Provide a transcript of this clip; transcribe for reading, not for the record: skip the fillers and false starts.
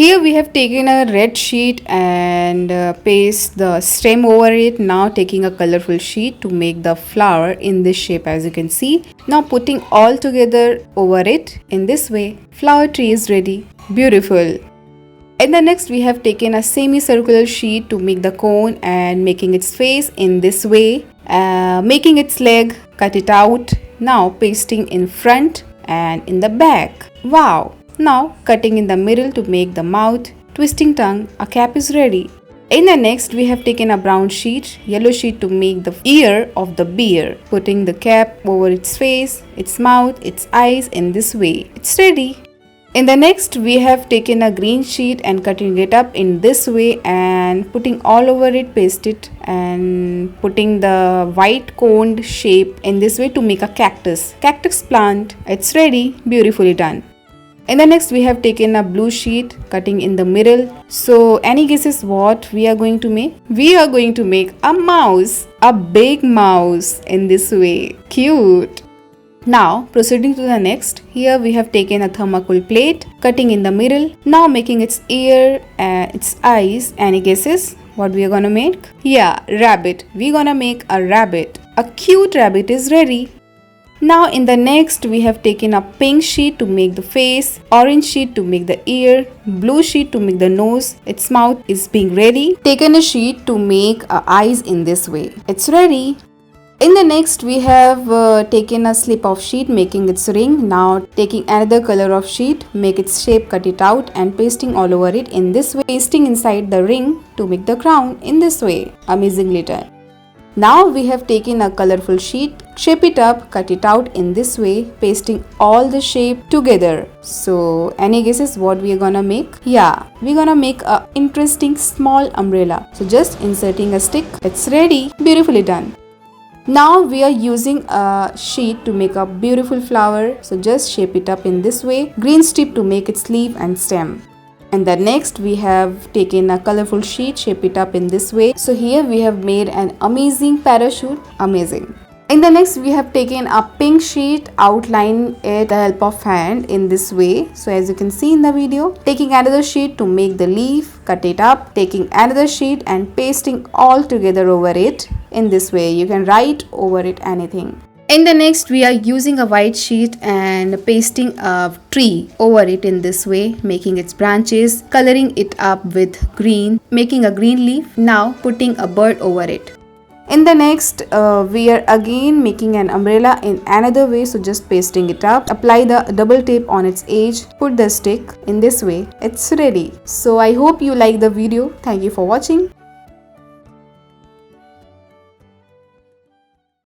Here we have taken a red sheet and paste the stem over it. Now taking a colorful sheet to make the flower in this shape, as you can see. Now putting all together over it in this way. Flower tree is ready. Beautiful. In the next we have taken a semicircular sheet to make the cone and making its face in this way. Making its leg, cut it out. Now pasting in front and in the back. Wow! Now cutting in the middle to make the mouth, twisting tongue, a cap is ready. In the next we have taken a brown sheet, yellow sheet to make the ear of the bear, putting the cap over its face, its mouth, its eyes in this way. It's ready. In the next we have taken a green sheet and cutting it up in this way and putting all over it, paste it and putting the white coned shape in this way to make a cactus plant. It's ready. Beautifully done. In the next we have taken a blue sheet, cutting in the middle. So any guesses what we are going to make? We are going to make a mouse, a big mouse in this way. Cute. Now proceeding to the next, here we have taken a thermocol plate, cutting in the middle. Now making its ear and its eyes. Any guesses what we are gonna make? Yeah, rabbit. We're gonna make a rabbit. A cute rabbit is ready. Now in the next we have taken a pink sheet to make the face, orange sheet to make the ear, blue sheet to make the nose, its mouth is being ready. Taken a sheet to make eyes in this way. It's ready. In the next we have taken a slip of sheet making its ring. Now taking another color of sheet, make its shape, cut it out and pasting all over it in this way. Pasting inside the ring to make the crown in this way. Amazingly done. Now we have taken a colorful sheet, shape it up, cut it out in this way, pasting all the shape together. So any guesses what we are gonna make? Yeah, we're gonna make a interesting small umbrella. So just inserting a stick, it's ready. Beautifully done. Now we are using a sheet to make a beautiful flower. So just shape it up in this way, green strip to make its leaf and stem. And the next we have taken a colorful sheet, shape it up in this way. So here we have made an amazing parachute. Amazing. In the next we have taken a pink sheet, outline it with the help of hand in this way. So as you can see in the video, taking another sheet to make the leaf, cut it up, taking another sheet and pasting all together over it in this way. You can write over it anything. In the next we are using a white sheet and pasting a tree over it in this way, making its branches, coloring it up with green, making a green leaf. Now putting a bird over it. In the next we are again making an umbrella in another way. So just pasting it up, apply the double tape on its edge, put the stick in this way. It's ready. So I hope you like the video. Thank you for watching.